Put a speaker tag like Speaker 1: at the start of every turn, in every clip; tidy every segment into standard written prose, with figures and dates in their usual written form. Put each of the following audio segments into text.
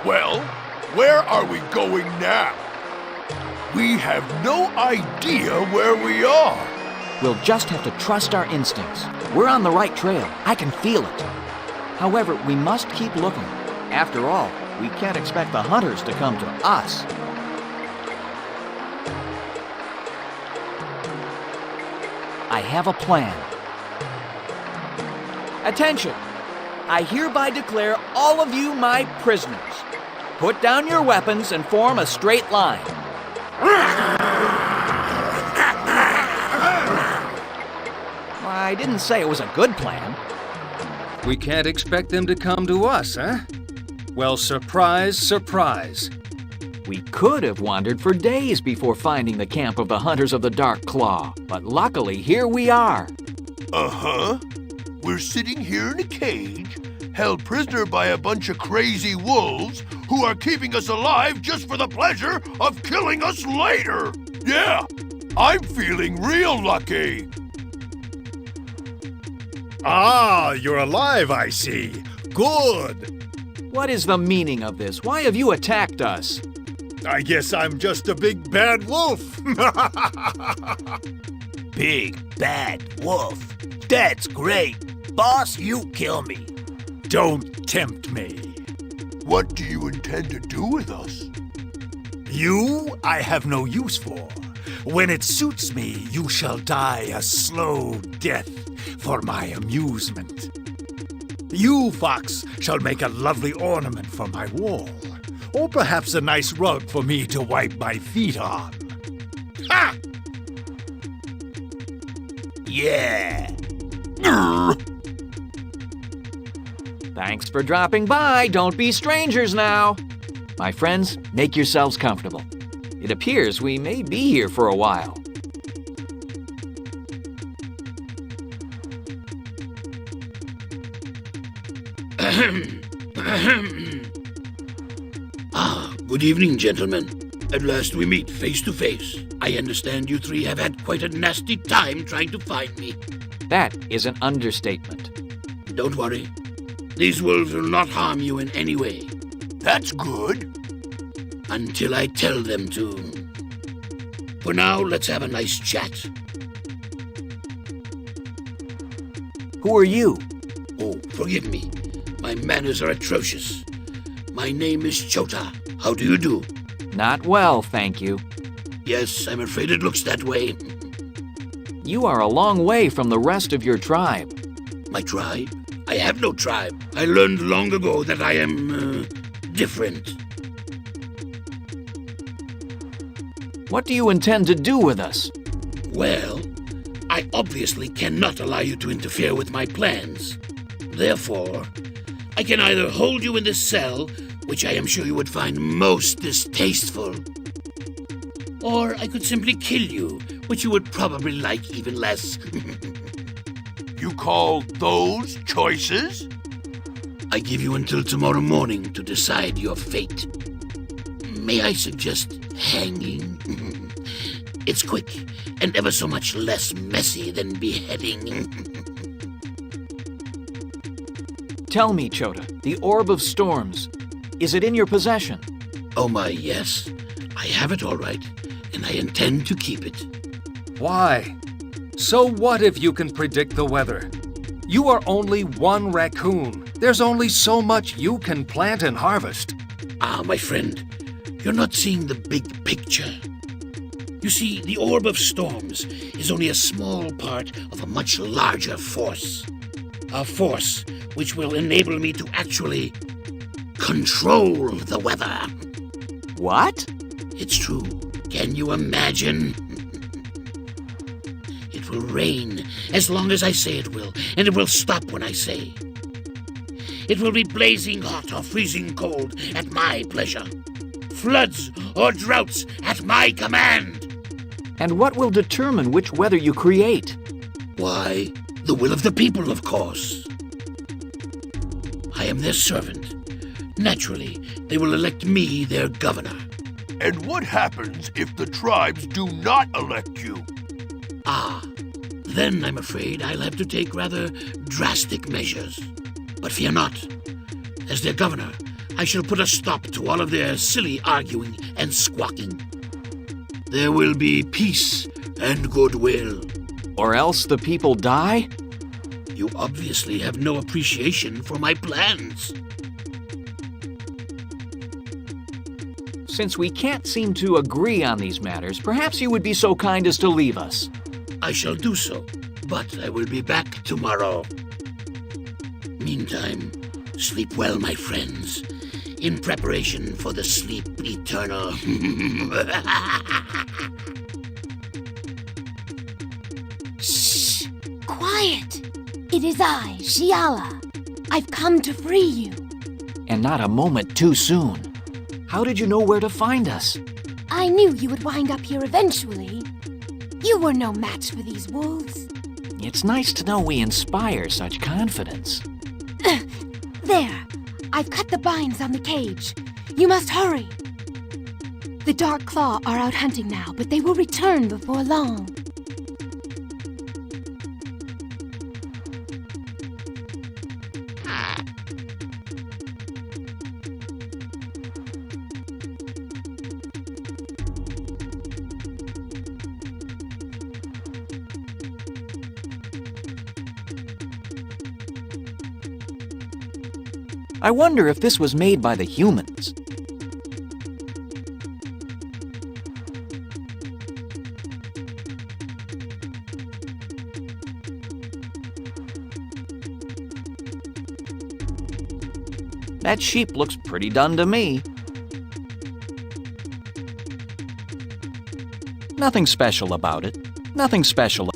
Speaker 1: Well, where are we going now? We have no idea where we are.
Speaker 2: We'll just have to trust our instincts. We're on the right trail. I can feel it. However, we must keep looking. After all, we can't expect the hunters to come to us. I have a plan. Attention! I hereby declare all of you my prisoners. Put down your weapons and form a straight line. I didn't say it was a good plan.
Speaker 3: We can't expect them to come to us, huh? Well, surprise, surprise.
Speaker 2: We could have wandered for days before finding the camp of the Hunters of the Dark Claw, but luckily here we are.
Speaker 1: Uh-huh. We're sitting here in a cage, held prisoner by a bunch of crazy wolves who are keeping us alive just for the pleasure of killing us later. Yeah, I'm feeling real lucky.
Speaker 4: Ah, you're alive, I see. Good.
Speaker 2: What is the meaning of this? Why have you attacked us?
Speaker 4: I guess I'm just a big bad wolf.
Speaker 5: Big bad wolf. That's great. Boss, you kill me.
Speaker 4: Don't tempt me.
Speaker 1: What do you intend to do with us?
Speaker 4: You I have no use for. When it suits me, you shall die a slow death for my amusement. You, Fox, shall make a lovely ornament for my wall, or perhaps a nice rug for me to wipe my feet on. Ha!
Speaker 5: Yeah.
Speaker 2: Thanks for dropping by. Don't be strangers now. My friends, make yourselves comfortable. It appears we may be here for a while.
Speaker 6: Good evening, gentlemen. At last we meet face to face. I understand you three have had quite a nasty time trying to find me.
Speaker 2: That is an understatement.
Speaker 6: Don't worry. These wolves will not harm you in any way.
Speaker 1: That's good.
Speaker 6: Until I tell them to. For now, let's have a nice chat.
Speaker 2: Who are you?
Speaker 6: Oh, forgive me. My manners are atrocious. My name is Chota. How do you do?
Speaker 2: Not well, thank you.
Speaker 6: Yes, I'm afraid it looks that way.
Speaker 2: You are a long way from the rest of your tribe.
Speaker 6: My tribe? I have no tribe. I learned long ago that I am, different.
Speaker 2: What do you intend to do with us?
Speaker 6: Well, I obviously cannot allow you to interfere with my plans. Therefore, I can either hold you in this cell, which I am sure you would find most distasteful, or I could simply kill you, which you would probably like even less.
Speaker 1: You call those choices?
Speaker 6: I give you until tomorrow morning to decide your fate. May I suggest hanging? It's quick and ever so much less messy than beheading.
Speaker 2: Tell me, Chota, the Orb of Storms, is it in your possession?
Speaker 6: Oh my, yes. I have it all right, and I intend to keep it.
Speaker 3: Why? So what if you can predict the weather? You are only one raccoon. There's only so much you can plant and harvest.
Speaker 6: Ah, my friend, you're not seeing the big picture. You see, the Orb of Storms is only a small part of a much larger force. A force which will enable me to actually control the weather.
Speaker 2: What?
Speaker 6: It's true. Can you imagine? It will rain as long as I say it will, and it will stop when I say. It will be blazing hot or freezing cold at my pleasure. Floods or droughts at my command.
Speaker 2: And what will determine which weather you create?
Speaker 6: Why, the will of the people, of course. I am their servant. Naturally, they will elect me their governor.
Speaker 1: And what happens if the tribes do not elect you?
Speaker 6: Ah, then I'm afraid I'll have to take rather drastic measures. But fear not. As their governor, I shall put a stop to all of their silly arguing and squawking. There will be peace and goodwill.
Speaker 2: Or else the people die?
Speaker 6: You obviously have no appreciation for my plans.
Speaker 2: Since we can't seem to agree on these matters, perhaps you would be so kind as to leave us.
Speaker 6: I shall do so, but I will be back tomorrow. Meantime, sleep well, my friends, in preparation for the sleep eternal.
Speaker 7: Shh! Quiet! It is I, Shiala. I've come to free you.
Speaker 2: And not a moment too soon. How did you know where to find us?
Speaker 7: I knew you would wind up here eventually. You were no match for these wolves.
Speaker 2: It's nice to know we inspire such confidence.
Speaker 7: There. I've cut the binds on the cage. You must hurry. The Dark Claw are out hunting now, but they will return before long.
Speaker 2: I wonder if this was made by the humans. That sheep looks pretty done to me. Nothing special about it. Nothing special.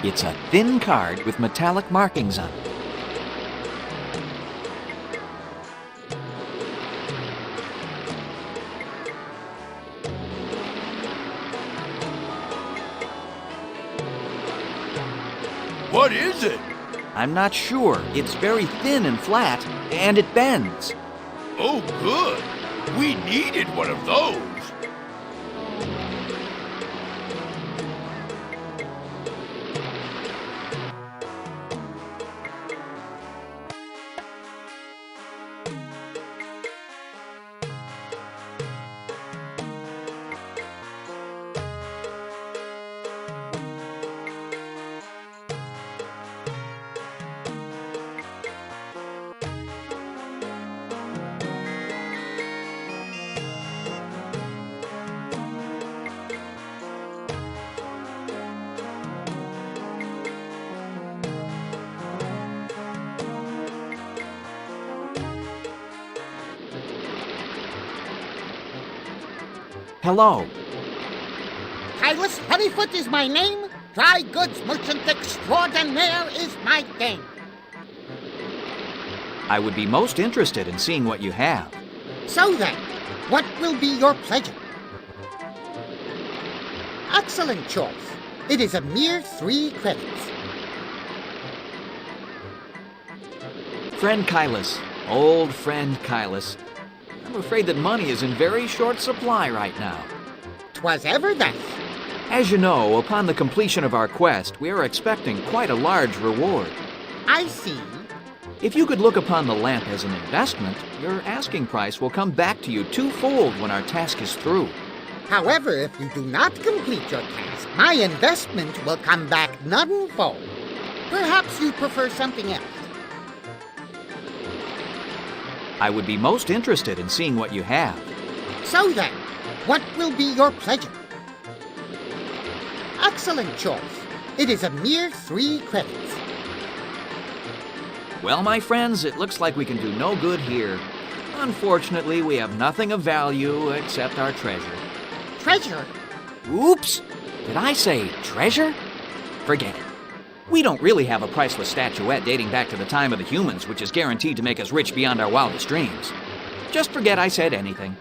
Speaker 2: It's a thin card with metallic markings on it.
Speaker 1: What is it?
Speaker 2: I'm not sure. It's very thin and flat, and it bends.
Speaker 1: Oh, good. We needed one of those.
Speaker 2: Hello.
Speaker 8: Hylas Honeyfoot is my name. Dry goods merchant extraordinaire is my game.
Speaker 2: I would be most interested in seeing what you have.
Speaker 8: So then, what will be your pleasure? Excellent choice. It is a mere 3 credits.
Speaker 2: Friend Kylus, old friend Kylus. I'm afraid that money is in very short supply right now.
Speaker 8: 'Twas ever thus.
Speaker 2: As you know, upon the completion of our quest, we are expecting quite a large reward.
Speaker 8: I see.
Speaker 2: If you could look upon the lamp as an investment, your asking price will come back to you twofold when our task is through.
Speaker 8: However, if you do not complete your task, my investment will come back nonefold. Perhaps you prefer something else.
Speaker 2: I would be most interested in seeing what you have.
Speaker 8: So then, what will be your pleasure? excellent choice. It is a mere 3 credits.
Speaker 2: Well, my friends, it looks like we can do no good here. Unfortunately, we have nothing of value except our treasure.
Speaker 8: Treasure?
Speaker 2: Oops! Did I say treasure? Forget it. We don't really have a priceless statuette dating back to the time of the humans, which is guaranteed to make us rich beyond our wildest dreams. Just forget I said anything.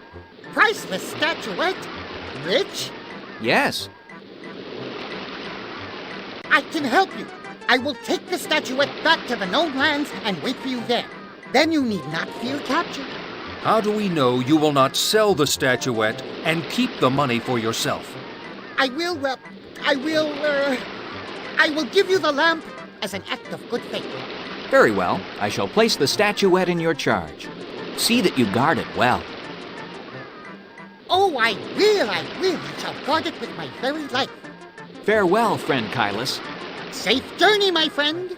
Speaker 8: Priceless statuette? Rich?
Speaker 2: Yes.
Speaker 8: I can help you. I will take the statuette back to the known lands and wait for you there. Then you need not fear capture.
Speaker 3: How do we know you will not sell the statuette and keep the money for yourself?
Speaker 8: I will give you the lamp as an act of good faith.
Speaker 2: Very well. I shall place the statuette in your charge. See that you guard it well.
Speaker 8: Oh, I will. I shall guard it with my very life.
Speaker 2: Farewell, friend Kylus.
Speaker 8: Safe journey, my friend.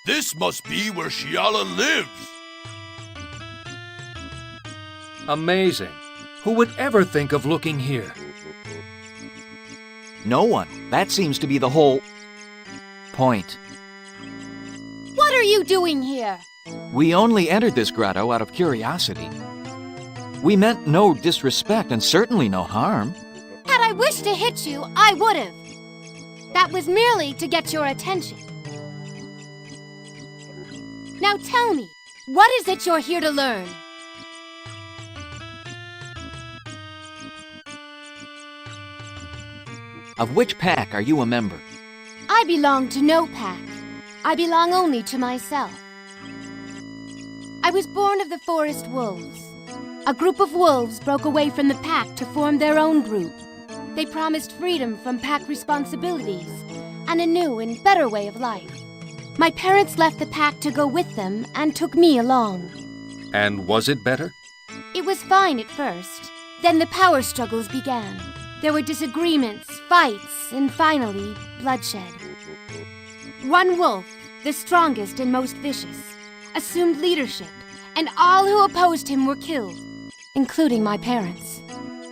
Speaker 1: This must be where Shiala lives.
Speaker 3: Amazing. Who would ever think of looking here?
Speaker 2: No one. That seems to be the whole point.
Speaker 7: What are you doing here?
Speaker 2: We only entered this grotto out of curiosity. We meant no disrespect and certainly no harm.
Speaker 7: Had I wished to hit you, I would have. That was merely to get your attention. Now tell me, what is it you're here to learn?
Speaker 2: Of which pack are you a member?
Speaker 7: I belong to no pack. I belong only to myself. I was born of the forest wolves. A group of wolves broke away from the pack to form their own group. They promised freedom from pack responsibilities and a new and better way of life. My parents left the pack to go with them and took me along.
Speaker 3: And was it better?
Speaker 7: It was fine at first. Then the power struggles began. There were disagreements, fights, and finally, bloodshed. One wolf, the strongest and most vicious, assumed leadership, and all who opposed him were killed, including my parents.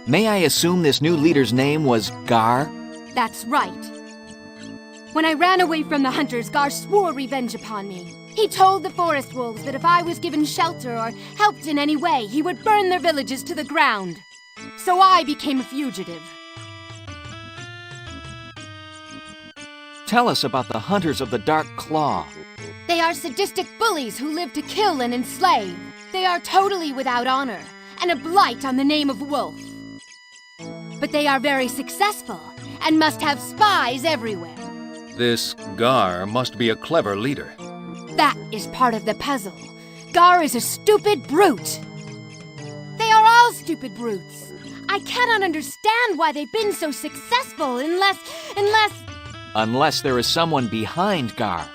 Speaker 2: May I assume this new leader's name was Gar?
Speaker 7: That's right. When I ran away from the hunters, Gar swore revenge upon me. He told the forest wolves that if I was given shelter or helped in any way, he would burn their villages to the ground. So I became a fugitive.
Speaker 2: Tell us about the Hunters of the Dark Claw.
Speaker 7: They are sadistic bullies who live to kill and enslave. They are totally without honor and a blight on the name of wolf. But they are very successful and must have spies everywhere.
Speaker 3: This Gar must be a clever leader.
Speaker 7: That is part of the puzzle. Gar is a stupid brute. They are all stupid brutes. I cannot understand why they've been so successful unless...
Speaker 2: Unless there is someone behind Gar.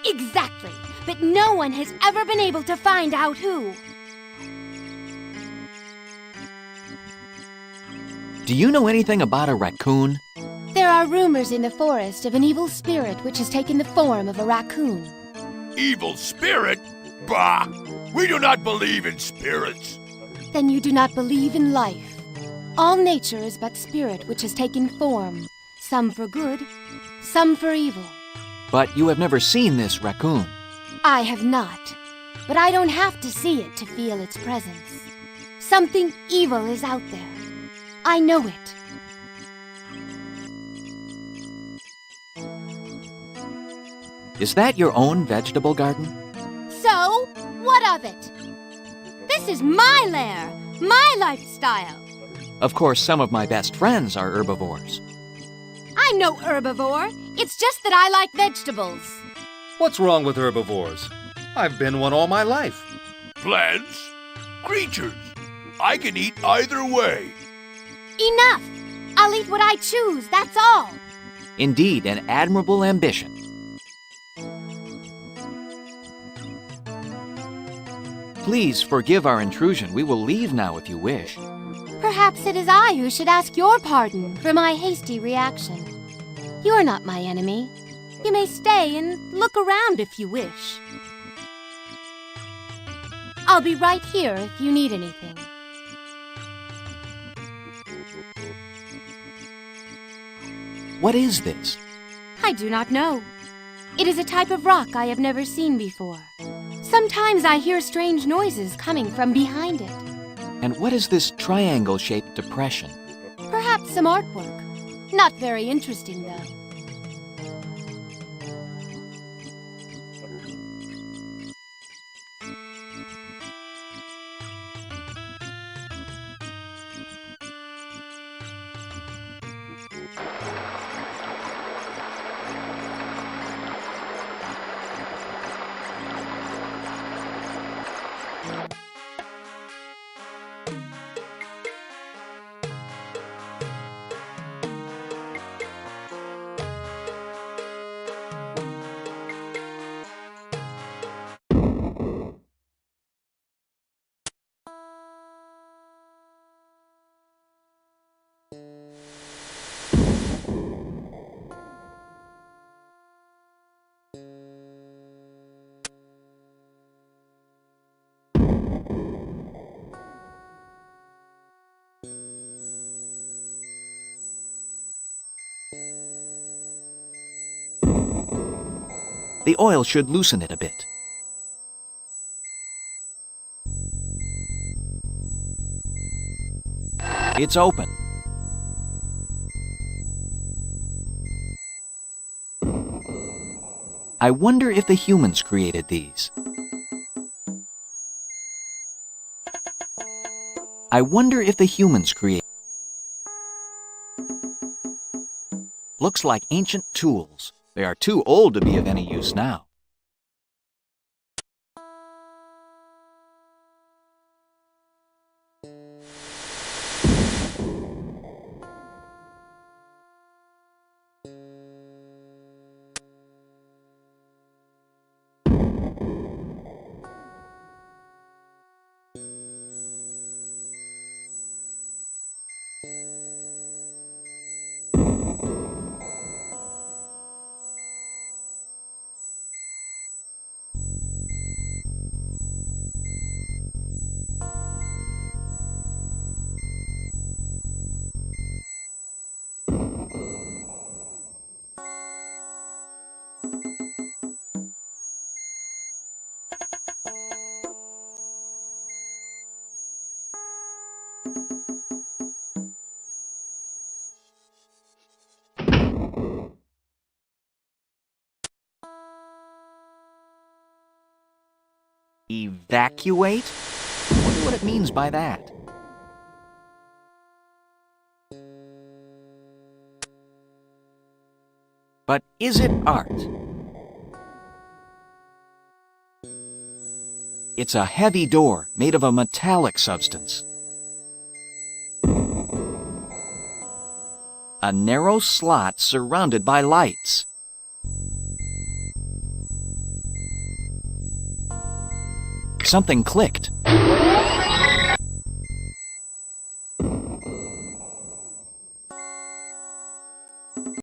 Speaker 7: Exactly. But no one has ever been able to find out who.
Speaker 2: Do you know anything about a raccoon?
Speaker 7: There are rumors in the forest of an evil spirit which has taken the form of a raccoon.
Speaker 1: Evil spirit? Bah! We do not believe in spirits.
Speaker 7: Then you do not believe in life. All nature is but spirit which has taken form, some for good, some for evil.
Speaker 2: But you have never seen this raccoon.
Speaker 7: I have not, but I don't have to see it to feel its presence. Something evil is out there. I know it.
Speaker 2: Is that your own vegetable garden?
Speaker 7: So, what of it? This is my lair, my lifestyle.
Speaker 2: Of course, some of my best friends are herbivores.
Speaker 7: I'm no herbivore. It's just that I like vegetables.
Speaker 3: What's wrong with herbivores? I've been one all my life.
Speaker 1: Plants, creatures. I can eat either way.
Speaker 7: Enough! I'll eat what I choose, that's all.
Speaker 2: Indeed, an admirable ambition. Please forgive our intrusion. We will leave now if you wish.
Speaker 7: Perhaps it is I who should ask your pardon for my hasty reaction. You're not my enemy. You may stay and look around if you wish. I'll be right here if you need anything.
Speaker 2: What is this?
Speaker 7: I do not know. It is a type of rock I have never seen before. Sometimes I hear strange noises coming from behind it.
Speaker 2: And what is this triangle-shaped depression?
Speaker 7: Perhaps some artwork. Not very interesting, though.
Speaker 2: The oil should loosen it a bit. It's open. I wonder if the humans created these. I wonder if the humans created. Looks like ancient tools. They are too old to be of any use now. Evacuate? I wonder what it means by that. But is it art? It's a heavy door made of a metallic substance. A narrow slot surrounded by lights. Something clicked.